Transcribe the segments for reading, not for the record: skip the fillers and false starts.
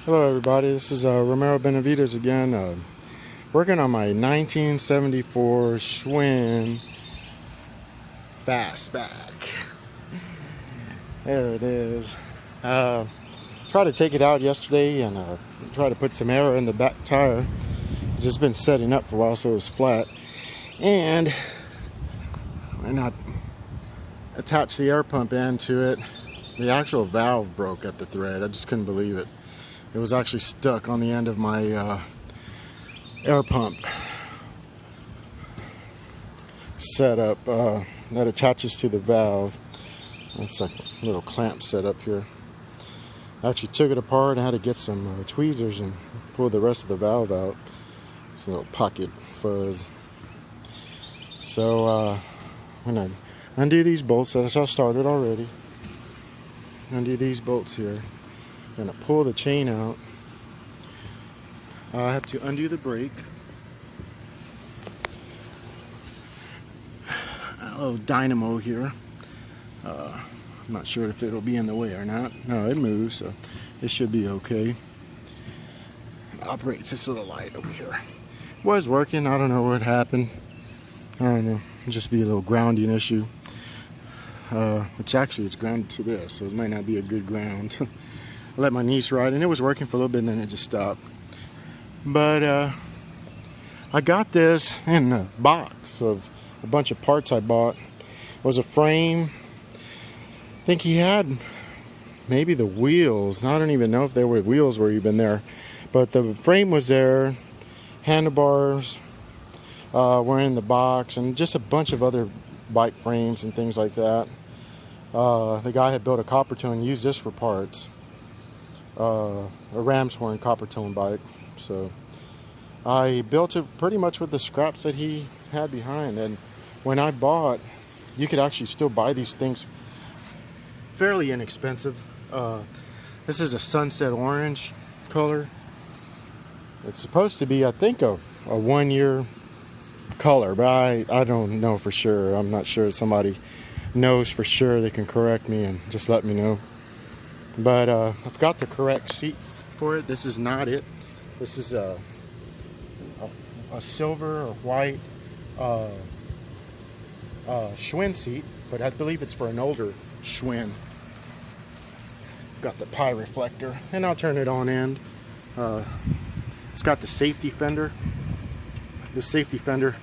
Hello everybody, this is Romero Benavides again, working on my 1974 Schwinn Fastback. There it is. Tried to take it out yesterday and try to put some air in the back tire. It's just been setting up for a while so it was flat. And when I attached the air pump end to it, the actual valve broke at the thread. I just couldn't believe it. It was actually stuck on the end of my air pump setup that attaches to the valve. It's a little clamp set up here. I actually took it apart and had to get some tweezers and pull the rest of the valve out. It's a little pocket fuzz. So I'm gonna undo these bolts that I started already. Undo these bolts here. I'm going to pull the chain out. I have to undo the brake. A little dynamo here. I'm not sure if it'll be in the way or not. No, it moves, so it should be okay. It operates this little light over here. It was working. I don't know what happened. I don't know. It'll just be a little grounding issue. Which actually is grounded to this, so it might not be a good ground. I let my niece ride, and it was working for a little bit, and then it just stopped. But I got this in a box of a bunch of parts I bought. It was a frame. I think he had maybe the wheels. I don't even know if wheels were even there. But the frame was there. Handlebars were in the box, and just a bunch of other bike frames and things like that. The guy had built a copper tone and used this for parts. A ram's horn copper tone bike. So I built it pretty much with the scraps that he had behind. And when I bought, you could actually still buy these things fairly inexpensive. This is a sunset orange color. It's supposed to be, I think, a 1 year color, but I don't know for sure. I'm not sure. If somebody knows for sure, they can correct me and just let me know. But I've got the correct seat for it. This is not it. This is a silver or white Schwinn seat, but I believe it's for an older Schwinn. Got the pie reflector, and I'll turn it on end. It's got the safety fender. The safety fender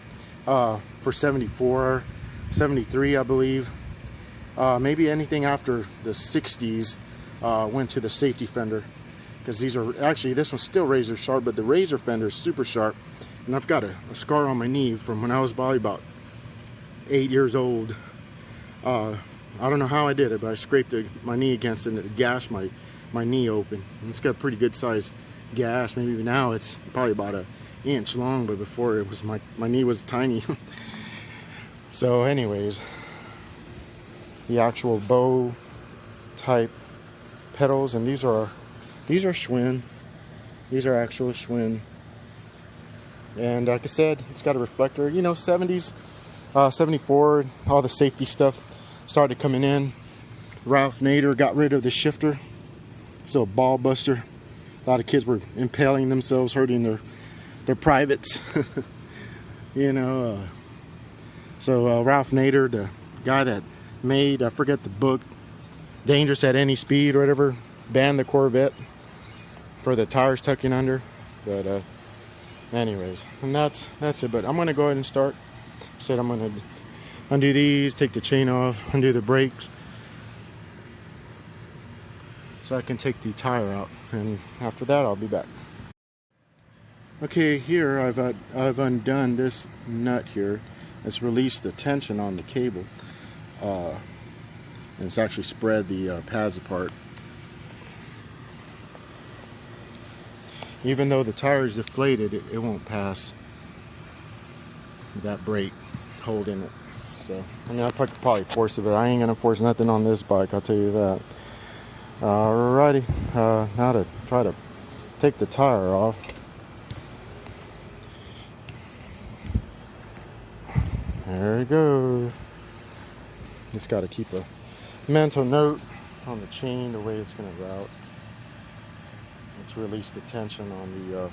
for 74, 73, I believe. Maybe anything after the 60s went to the safety fender, because these are actually, this one's still razor sharp, but the razor fender is super sharp. And I've got a scar on my knee from when I was probably about 8 years old. I don't know how I did it, but I scraped my knee against it and it gashed my knee open. And it's got a pretty good size gash. Maybe now it's probably about an inch long, but before it was my knee was tiny. So anyways, the actual bow type pedals, and these are Schwinn. These are actual Schwinn. And like I said, it's got a reflector. You know, 70s, 74, all the safety stuff started coming in. Ralph Nader got rid of the shifter. It's a ball buster. A lot of kids were impaling themselves, hurting their privates. You know, so Ralph Nader, the guy that made, I forget the book, Dangerous at Any Speed or whatever, banned the Corvette for the tires tucking under. But anyways, and that's it. But I'm gonna go ahead and start. I said I'm gonna undo these, take the chain off, undo the brakes, so I can take the tire out, and after that I'll be back. Okay, here I've undone this nut here. It's released the tension on the cable, and it's actually spread the pads apart. Even though the tire is deflated, it won't pass that brake holding it. So I mean, I could probably force it, but I ain't gonna force nothing on this bike, I'll tell you that. Alrighty, now to try to take the tire off. There we go. Just got to keep a mental note on the chain, the way it's going to route. Let's release the tension on the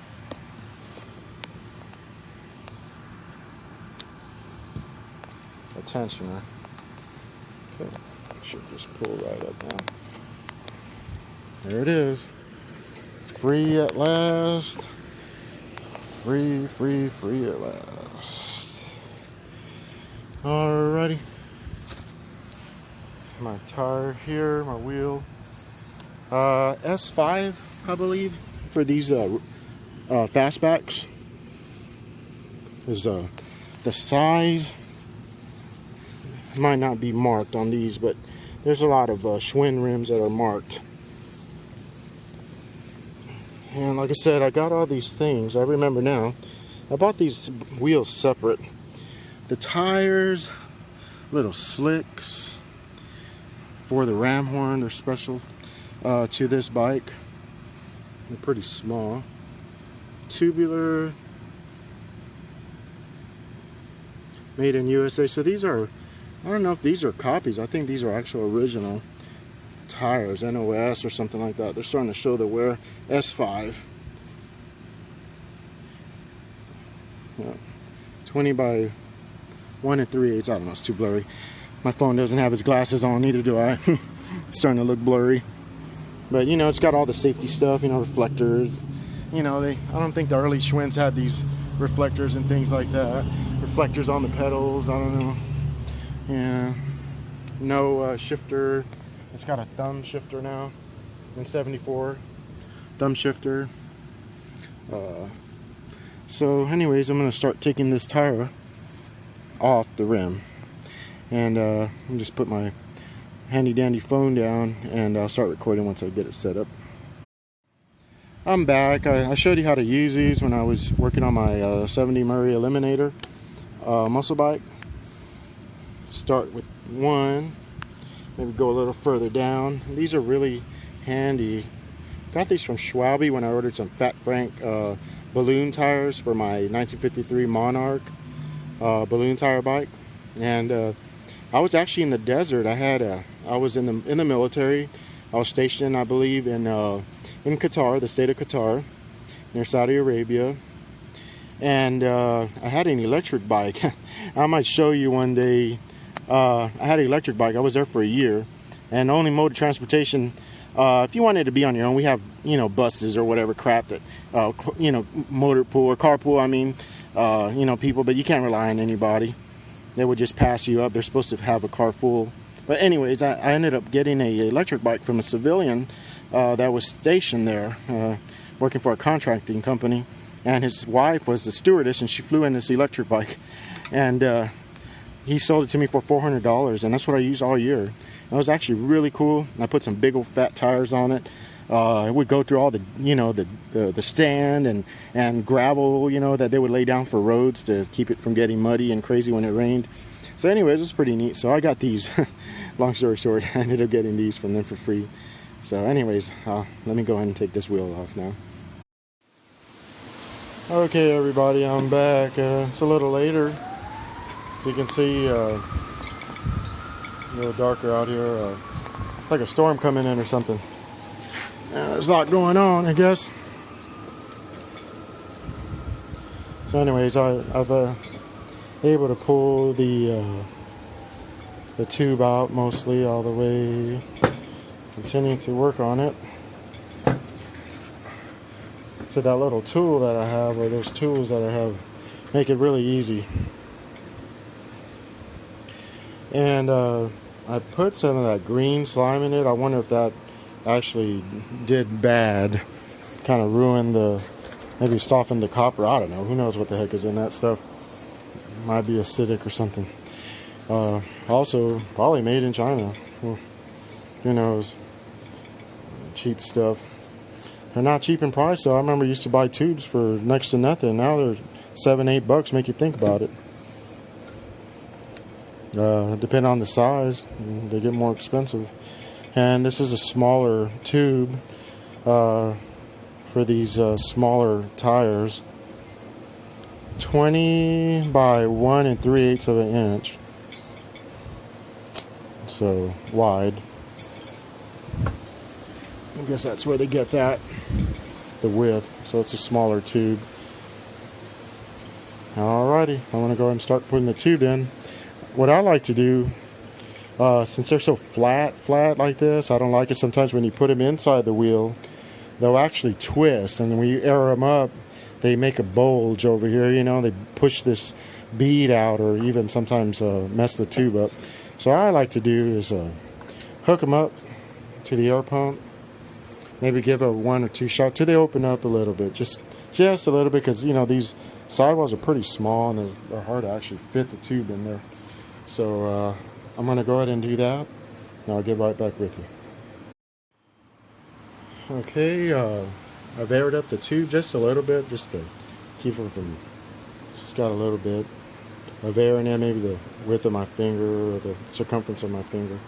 tensioner. Okay, should just pull right up now. There it is. Free at last. Free at last. Alrighty. My tire here, my wheel. S5, I believe, for these Fastbacks. Is the size might not be marked on these, but there's a lot of Schwinn rims that are marked. And like I said, I got all these things. I remember now. I bought these wheels separate. The tires, little slicks for the ram horn. They're special to this bike. They're pretty small. Tubular. Made in USA. So these are, I don't know if these are copies. I think these are actual original tires, NOS or something like that. They're starting to show the wear. S5. Yeah. 20 by 1 3/8. I don't know, it's too blurry. My phone doesn't have its glasses on, neither do I. It's starting to look blurry. But you know, it's got all the safety stuff, you know, reflectors. You know, I don't think the early Schwinns had these reflectors and things like that. Reflectors on the pedals, I don't know. Yeah. No shifter. It's got a thumb shifter now in 74. Thumb shifter. So anyways, I'm going to start taking this tire off the rim. And I'll just put my handy dandy phone down and I'll start recording once I get it set up. I'm back. I showed you how to use these when I was working on my 70 Murray Eliminator muscle bike. Start with one, maybe go a little further down. These are really handy. Got these from Schwinn when I ordered some Fat Frank balloon tires for my 1953 Monarch balloon tire bike. And I was actually in the desert. I was in the military. I was stationed, I believe, in Qatar, the state of Qatar, near Saudi Arabia. And I had an electric bike. I might show you one day. I had an electric bike. I was there for a year. And the only mode of transportation, if you wanted to be on your own, we have, you know, buses or whatever crap that, you know, motor pool or carpool, I mean, you know, people, but you can't rely on anybody. They would just pass you up. They're supposed to have a car full. But anyways, I ended up getting an electric bike from a civilian that was stationed there, working for a contracting company. And his wife was the stewardess, and she flew in this electric bike. And he sold it to me for $400, and that's what I used all year. It was actually really cool. I put some big old fat tires on it. It would go through all the, you know, the stand and gravel, you know, that they would lay down for roads to keep it from getting muddy and crazy when it rained. So anyways, it's pretty neat. So I got these. Long story short, I ended up getting these from them for free. So anyways, let me go ahead and take this wheel off now. Okay, everybody, I'm back. It's a little later. As you can see, a little darker out here. It's like a storm coming in or something. There's a lot going on, I guess. So anyways, I've able to pull the tube out mostly all the way. Continuing to work on it. So that little tool that I have, or those tools that I have, make it really easy. And I put some of that green slime in it. I wonder if that actually did bad. Kind of ruined maybe softened the copper. I don't know. Who knows what the heck is in that stuff. Might be acidic or something. Also, probably made in China. Well, who knows? Cheap stuff. They're not cheap in price, though. I remember I used to buy tubes for next to nothing. Now they're $7-8. Make you think about it. Depending on the size, they get more expensive. And this is a smaller tube for these smaller tires. 20 by 1 3/8 of an inch. So wide. I guess that's where they get that. the width, so it's a smaller tube. Alrighty, I'm going to go ahead and start putting the tube in. What I like to do, since they're so flat like this, I don't like it sometimes when you put them inside the wheel, they'll actually twist, and when you air them up, they make a bulge over here, you know, they push this bead out, or even sometimes mess the tube up. So what I like to do is hook them up to the air pump, maybe give a 1 or 2 shot till they open up a little bit, just a little bit, because you know these sidewalls are pretty small and they're hard to actually fit the tube in there. So I'm going to go ahead and do that, and I'll get right back with you. Okay, I've aired up the tube just a little bit, just to keep it from, just got a little bit of air in there, maybe the width of my finger or the circumference of my finger.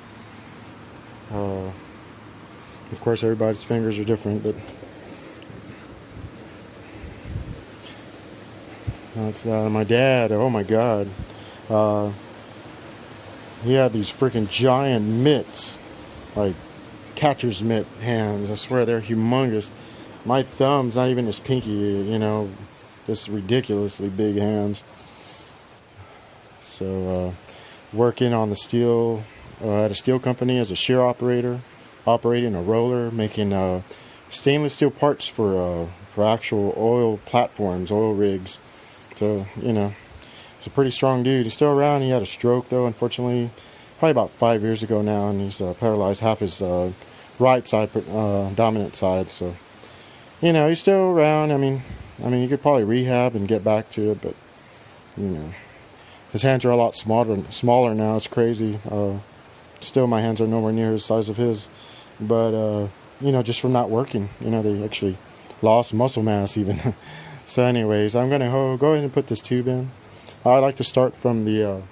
Of course, everybody's fingers are different, but that's my dad. Oh my God, he had these freaking giant mitts, like catcher's mitt hands. I swear they're humongous. My thumb's not even his pinky, you know, just ridiculously big hands. So working on the steel at a steel company as a shear operator, operating a roller, making stainless steel parts for actual oil platforms, oil rigs. So, you know, he's a pretty strong dude. He's still around. He had a stroke, though, unfortunately, probably about 5 years ago now, and he's paralyzed half his right side, dominant side. So, you know, he's still around. I mean, you could probably rehab and get back to it, but, you know, his hands are a lot smaller now. It's crazy. Still, my hands are nowhere near the size of his. But, you know, just from not working, you know, they actually lost muscle mass even. So anyways, I'm going to go ahead and put this tube in. I like to start from the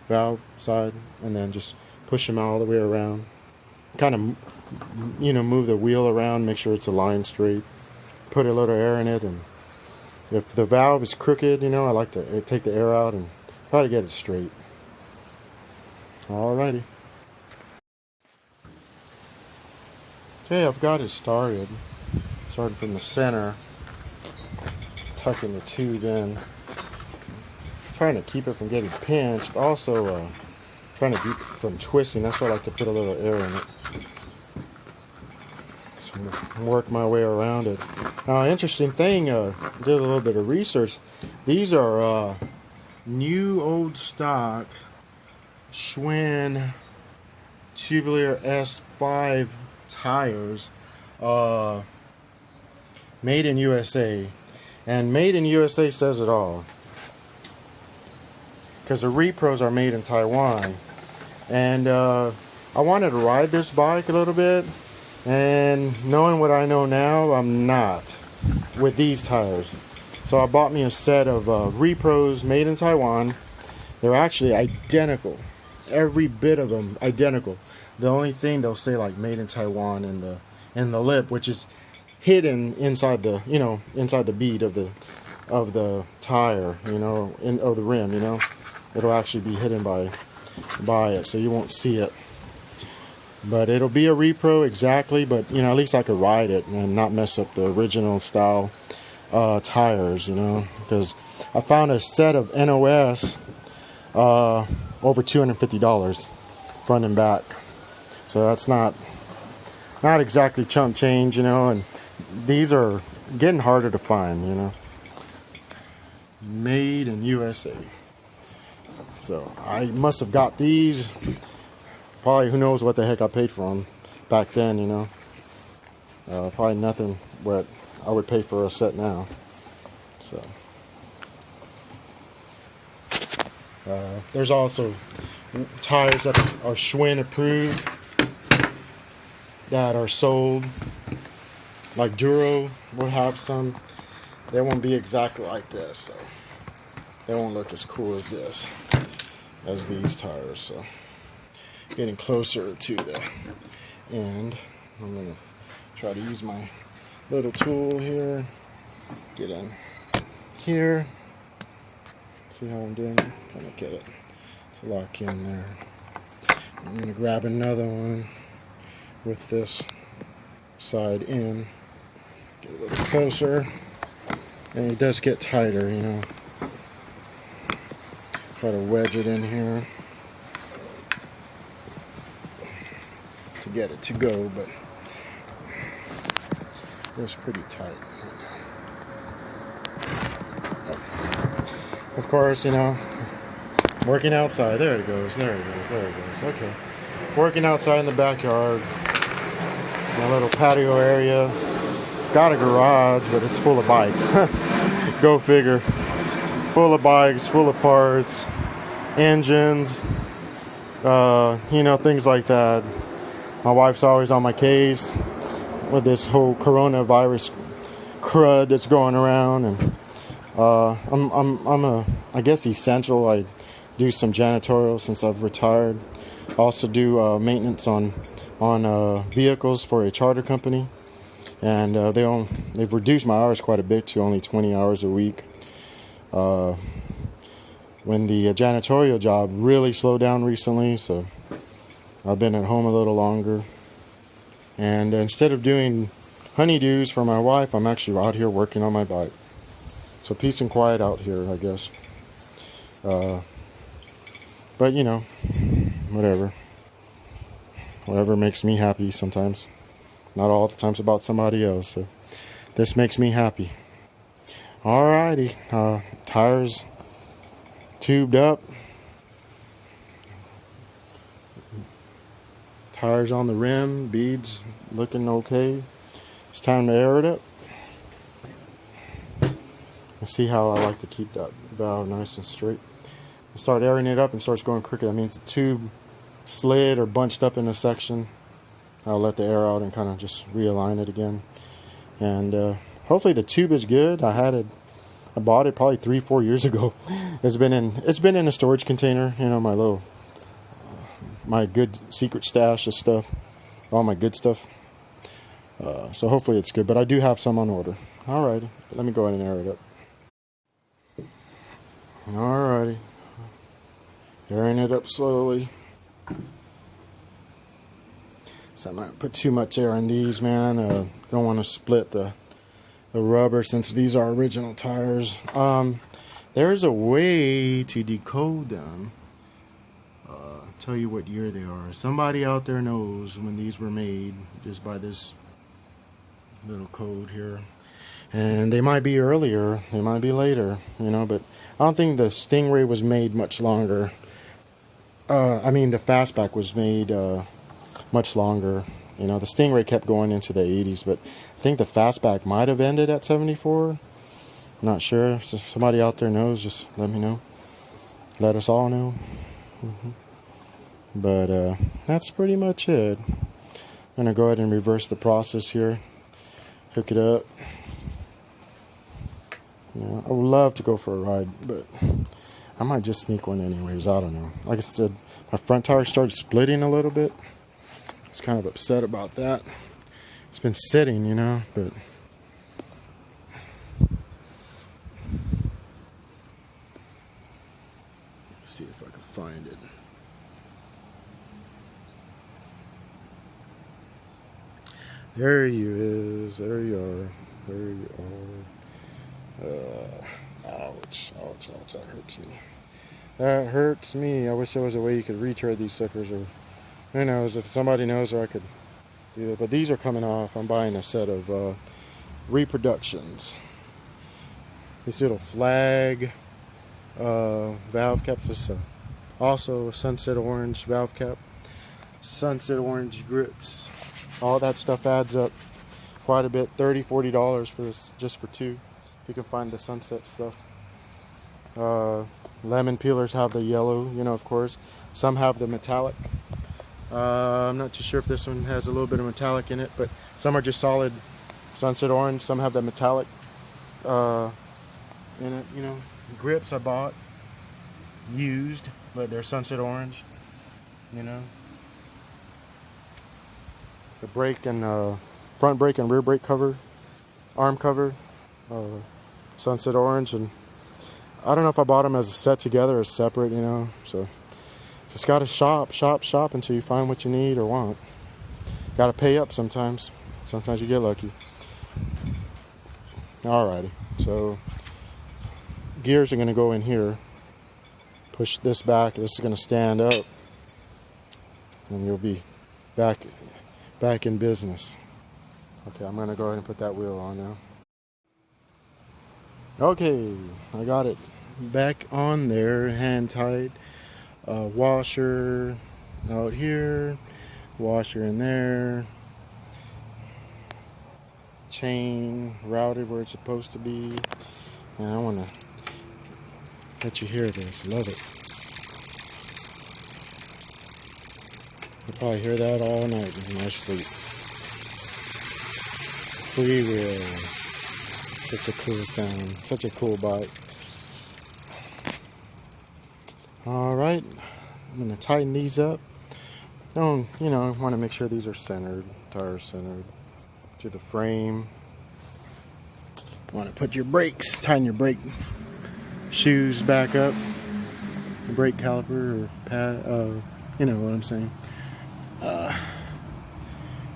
valve side and then just push them all the way around. Kind of, you know, move the wheel around, make sure it's aligned straight. Put a little air in it, and if the valve is crooked, you know, I like to take the air out and try to get it straight. Alrighty. Okay, I've got it started. Starting from the center, tucking the tube in, trying to keep it from getting pinched. Also, trying to keep it from twisting. That's why I like to put a little air in it. So work my way around it. Now, interesting thing, did a little bit of research. These are new old stock Schwinn tubular S5 tires, made in USA. And made in USA says it all, because the repros are made in Taiwan. And I wanted to ride this bike a little bit, and knowing what I know now, I'm not with these tires. So I bought me a set of repros made in Taiwan. They're actually identical, every bit of them identical. The only thing they'll say like made in Taiwan in the lip, which is hidden inside the, you know, inside the bead of the tire, you know, of the rim, you know. It'll actually be hidden by it, so you won't see it. But it'll be a repro exactly, but you know, at least I could ride it and not mess up the original style tires, you know, because I found a set of NOS over $250 front and back. So that's not exactly chump change, you know, and these are getting harder to find, you know. Made in USA. So I must have got these, probably who knows what the heck I paid for them back then, you know. Probably nothing what I would pay for a set now. So there's also tires that are Schwinn approved that are sold, like Duro will have some. They won't be exactly like this, so they won't look as cool as these tires. So getting closer to the end, I'm gonna try to use my little tool here, get in here, see how I'm doing, trying to get it to lock in there. I'm gonna grab another one with this side in Get a little closer. And it does get tighter, you know. Try to wedge it in here to get it to go, but it's pretty tight. Of course, you know, working outside. There it goes, there it goes, there it goes. Okay. Working outside in the backyard. My little patio area. It's got a garage, but it's full of bikes. Go figure. Full of bikes, full of parts, engines, you know, things like that. My wife's always on my case with this whole coronavirus crud that's going around, and I guess essential. I do some janitorial since I've retired. Also do maintenance on vehicles for a charter company, and they've reduced my hours quite a bit to only 20 hours a week. When the janitorial job really slowed down recently, so I've been at home a little longer. And instead of doing honeydews for my wife, I'm actually out here working on my bike. So peace and quiet out here, I guess. But you know, whatever. Whatever makes me happy sometimes. Not all the times about somebody else. So this makes me happy. Alrighty, tires tubed up. Tires on the rim, beads looking okay. It's time to air it up. Let's see how I like to keep that valve nice and straight. Start airing it up and starts going crooked. That means the tube slid or bunched up in a section. I'll let the air out and kind of just realign it again. And hopefully the tube is good. I bought it probably 3-4 years ago. It's been in a storage container, you know, my good secret stash of stuff, all my good stuff. So hopefully it's good, but I do have some on order. Alrighty, let me go ahead and air it up. Alrighty, airing it up slowly. So I might put too much air in these, man. Don't want to split the rubber since these are original tires. There's a way to decode them. Tell you what year they are. Somebody out there knows when these were made just by this little code here. And they might be earlier, they might be later, you know, but I don't think the Stingray was made much longer. I mean, the Fastback was made much longer. You know, the Stingray kept going into the 80s, but I think the Fastback might have ended at 74. Not sure. So if somebody out there knows, just let me know. Let us all know. But that's pretty much it. I'm going to go ahead and reverse the process here. Hook it up. Yeah, I would love to go for a ride, but I might just sneak one anyways. I don't know. Like I said, my front tire started splitting a little bit. I was kind of upset about that. It's been sitting, you know, but let's see if I can find it. There you is. There you are. There you are. Ouch. Ouch. Ouch. That hurts me. That hurts me. I wish there was a way you could retread these suckers, or who knows, if somebody knows, or I could do that. But these are coming off. I'm buying a set of reproductions. This little flag valve caps. This also a sunset orange valve cap. Sunset orange grips. All that stuff adds up quite a bit. $30-$40 for this, just for two. If you can find the sunset stuff. Lemon peelers have the yellow, you know, of course. Some have the metallic. I'm not too sure if this one has a little bit of metallic in it, but some are just solid sunset orange. Some have the metallic in it, you know. Grips I bought used, but they're sunset orange, you know. The brake and front brake and rear brake cover, arm cover, sunset orange. And I don't know if I bought them as a set together or separate, you know. So just gotta shop until you find what you need or want. Gotta pay up sometimes. Sometimes you get lucky. Alrighty, so gears are going to go in here. Push this back. This is going to stand up, and you'll be back in business. Okay, I'm going to go ahead and put that wheel on now. Okay, I got it back on there, hand tight. Washer out here, washer in there, chain routed where it's supposed to be. And I want to let you hear this. Love it. You'll probably hear that all night in my sleep. Freewheel. Such a cool sound. Such a cool bike. Alright. I'm going to tighten these up. Don't, you know, I want to make sure these are centered. Tires centered to the frame. You want to put your brakes, tighten your brake shoes back up. The brake caliper or pad, you know what I'm saying.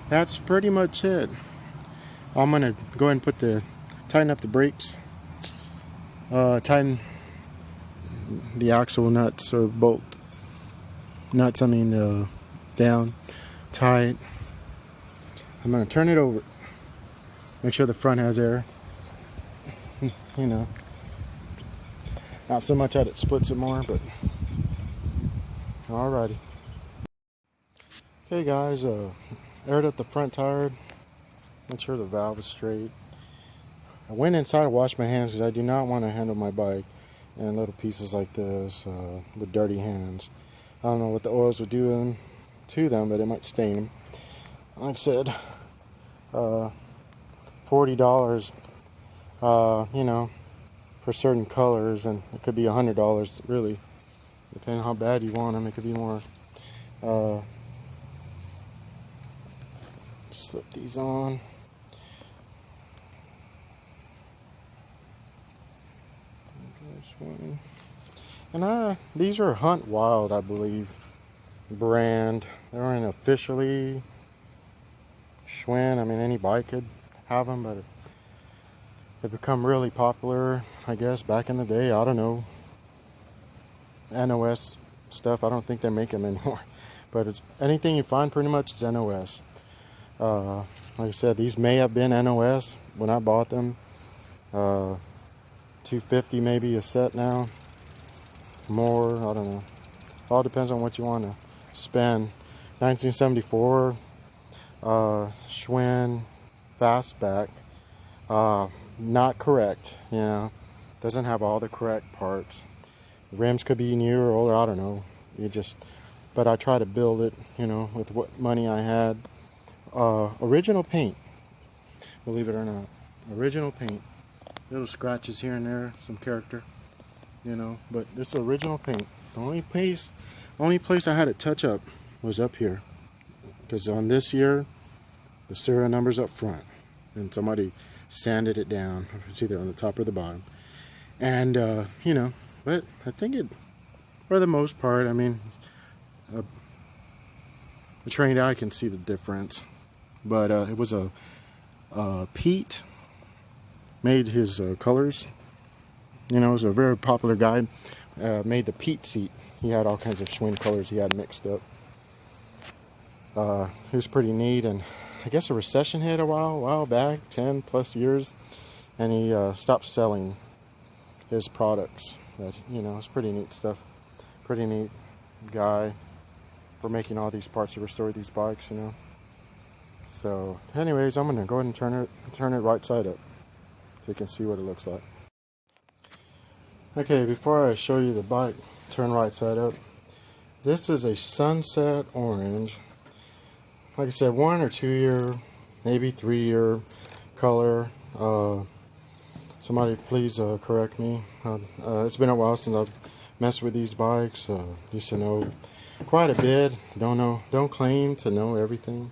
That's pretty much it. I'm going to go ahead and tighten up the brakes. Tighten the axle nuts or bolt nuts, down tight. I'm going to turn it over. Make sure the front has air. You know, not so much that it splits it more, but alrighty. Okay guys, aired up the front tire. Make sure the valve is straight. I went inside to wash my hands because I do not want to handle my bike and little pieces like this with dirty hands. I don't know what the oils would do to them, but it might stain them. Like I said, $40, you know, for certain colors, and it could be $100 really, depending on how bad you want them. It could be more. Slip these on. And these are Hunt Wild, I believe, brand. They aren't officially Schwinn. I mean, any bike could have them, but they've become really popular, I guess, back in the day. I don't know. NOS stuff, I don't think they make them anymore. But it's anything you find pretty much is NOS. Like I said, these may have been NOS when I bought them. $250 maybe a set now. More, I don't know. All depends on what you want to spend. 1974 Schwinn Fastback. Not correct, you know. Doesn't have all the correct parts. The rims could be newer or older, I don't know. But I try to build it, you know, with what money I had. Original paint, believe it or not. Original paint. Little scratches here and there, some character, you know, but this is original paint. The only place I had it touch up was up here, because on this year the serial number's up front and somebody sanded it down. It's either on the top or the bottom, and you know, but I think it, for the most part, I mean, a trained eye can see the difference. But it was a Pete made his colors. You know, it was a very popular guy. Made the Pete seat. He had all kinds of Schwinn colors he had mixed up. It was pretty neat, and I guess a recession hit a while back, 10 plus years, and he stopped selling his products. That, you know, it's pretty neat stuff. Pretty neat guy for making all these parts to restore these bikes, you know. So, anyways, I'm gonna go ahead and turn it right side up so you can see what it looks like. Okay, before I show you the bike turn right side up, this is a sunset orange. Like I said, 1 or 2 year, maybe 3 year color. Somebody please correct me. It's been a while since I've messed with these bikes. Used to know quite a bit. Don't claim to know everything.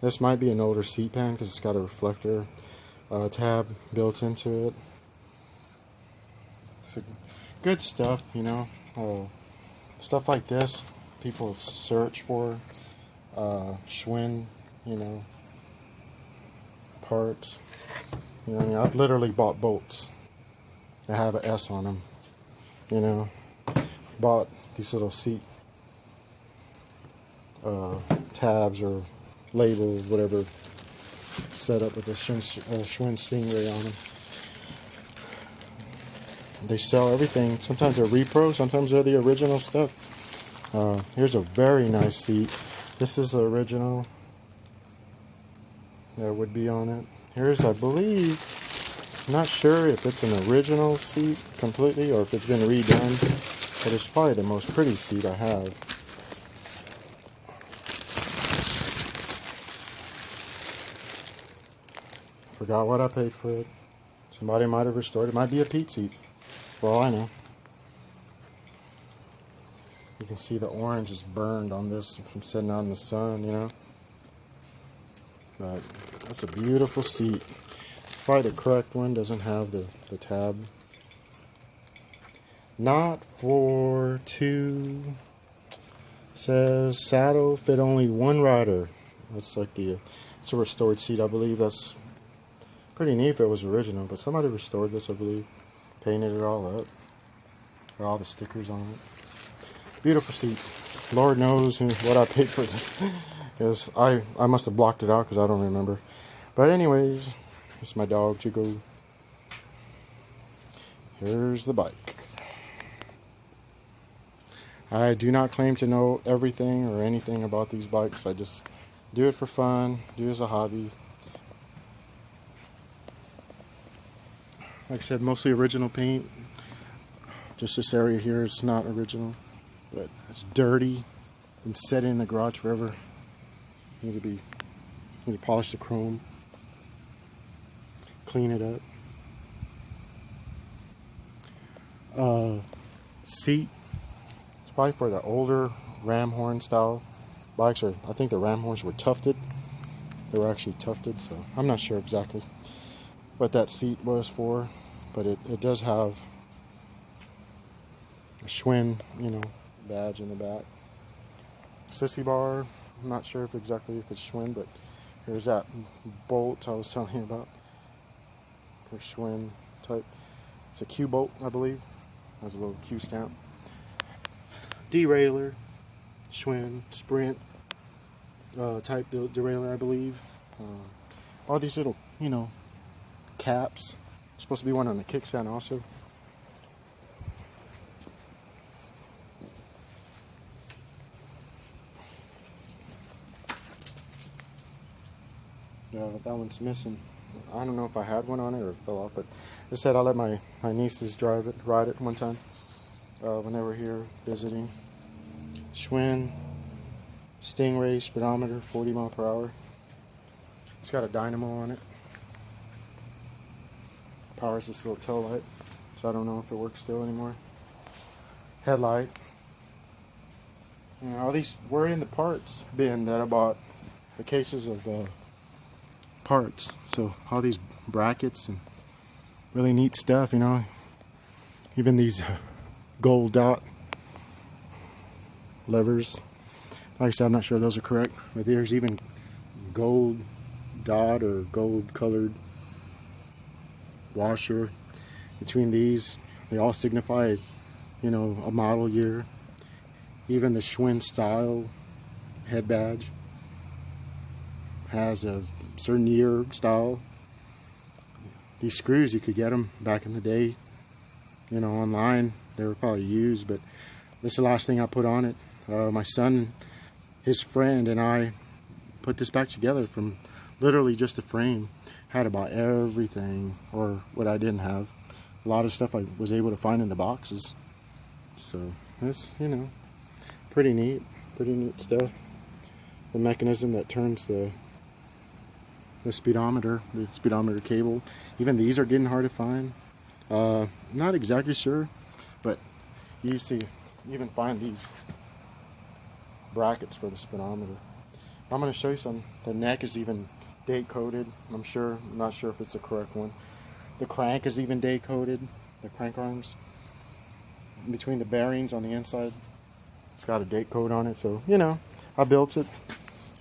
This might be an older seat pan because it's got a reflector tab built into it. So, good stuff, you know. Stuff like this, people search for Schwinn, you know, parts. You know, I mean, I've literally bought bolts that have an S on them. You know, bought these little seat tabs or labels, whatever, set up with a Schwinn Stingray on them. They sell everything. Sometimes they're repro, sometimes they're the original stuff. Here's a very nice seat. This is the original that would be on it. Here's, I believe, I'm not sure if it's an original seat completely or if it's been redone, but it's probably the most pretty seat I have. Forgot what I paid for it. Somebody might have restored it. It might be a Pete seat, for all I know. You can see the orange is burned on this from sitting out in the sun, you know. But that's a beautiful seat. Probably the correct one, doesn't have the tab. Not for two. Says saddle fit only one rider. That's like it's a restored seat, I believe. That's pretty neat if it was original, but somebody restored this, I believe. Painted it all up. Got all the stickers on it. Beautiful seat. Lord knows what I paid for this. Because I must have blocked it out because I don't remember. But anyways, it's my dog Chico. Here's the bike. I do not claim to know everything or anything about these bikes. I just do it for fun, do it as a hobby. Like I said, mostly original paint. Just this area here, it's not original, but it's dirty. Been set in the garage forever. Need to polish the chrome, clean it up. Seat. It's probably for the older ram horn style bikes, or I think the ram horns were tufted. They were actually tufted, so I'm not sure exactly what that seat was for, but it does have a Schwinn, you know, badge in the back. Sissy bar. I'm not sure if it's Schwinn, but here's that bolt I was telling you about for Schwinn type. It's a Q bolt, I believe. Has a little Q stamp. Derailleur, Schwinn, Sprint type derailleur, I believe. All these little, you know, caps. There's supposed to be one on the kickstand also. That one's missing. I don't know if I had one on it or it fell off, but I said I let my nieces ride it one time when they were here visiting. Schwinn Stingray speedometer, 40 mile per hour. It's got a dynamo on it. Powers this little tail light, so I don't know if it works still anymore. Headlight. You know, all these were in the parts bin that I bought. The cases of parts. So all these brackets and really neat stuff, you know. Even these gold dot levers. Like I said, I'm not sure those are correct, but there's even gold dot or gold colored washer between these. They all signify, you know, a model year. Even the Schwinn style head badge has a certain year style. These screws, you could get them back in the day, you know, online. They were probably used, but this is the last thing I put on it. My son, his friend, and I put this back together from literally just a frame. Had about everything, or what I didn't have. A lot of stuff I was able to find in the boxes. So it's, you know, pretty neat stuff. The mechanism that turns the speedometer cable. Even these are getting hard to find. Not exactly sure, but you see, even find these brackets for the speedometer. I'm going to show you some. The neck is even date coded. I'm not sure if it's the correct one. The crank is even date coded. The crank arms between the bearings on the inside, it's got a date code on it. So, you know, I built it.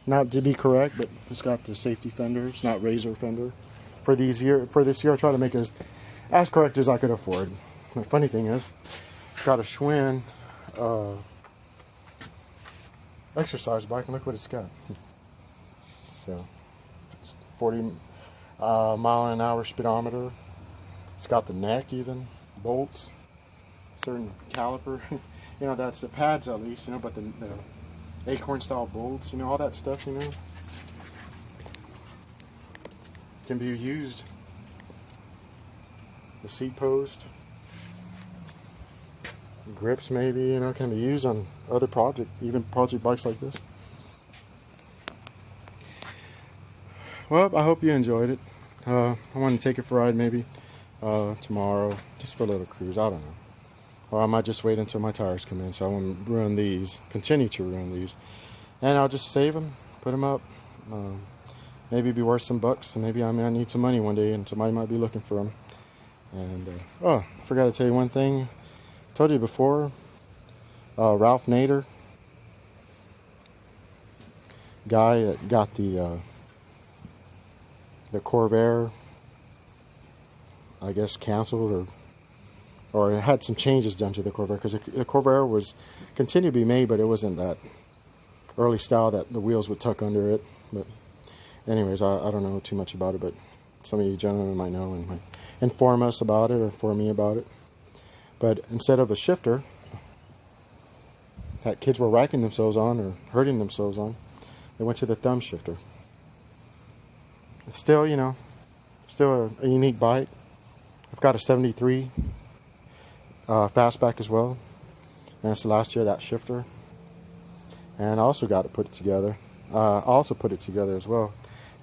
Not to be correct, but it's got the safety fender. It's not razor fender for this year, I try to make it as correct as I could afford. The funny thing is, got a Schwinn exercise bike, and look what it's got. So, 40 mile an hour speedometer. It's got the neck even, bolts, certain caliper. You know, that's the pads at least, you know, but the acorn style bolts, you know, all that stuff, you know, can be used. The seat post, grips maybe, you know, can be used on other even project bikes like this. Well, I hope you enjoyed it. I want to take it for a ride maybe tomorrow, just for a little cruise, I don't know. Or I might just wait until my tires come in, so I won't ruin these, continue to ruin these. And I'll just save them, put them up, maybe be worth some bucks, and maybe I may need some money one day, and somebody might be looking for them. And, oh, I forgot to tell you one thing. I told you before, Ralph Nader, guy that got the Corvair, I guess, canceled, or it had some changes done to the Corvair, because the Corvair was continued to be made, but it wasn't that early style that the wheels would tuck under it. But anyways, I don't know too much about it, but some of you gentlemen might know and might inform us about it or inform me about it. But instead of a shifter that kids were racking themselves on or hurting themselves on, they went to the thumb shifter. It's still, you know, still a unique bike. I've got a 73 Fastback as well, and it's the last year of that shifter. And I also got to put it together. I also put it together as well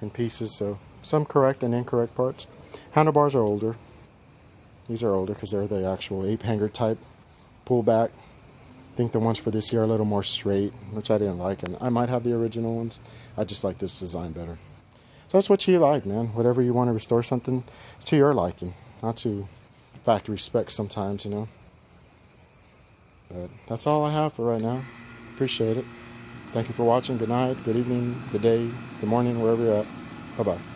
in pieces, so some correct and incorrect parts. Handlebars are older. These are older because they're the actual ape hanger type pullback. I think the ones for this year are a little more straight, which I didn't like, and I might have the original ones. I just like this design better. So that's what you like, man. Whatever you want to restore something, it's to your liking, not to factory specs sometimes, you know. But that's all I have for right now. Appreciate it. Thank you for watching. Good night, good evening, good day, good morning, wherever you're at. Bye-bye.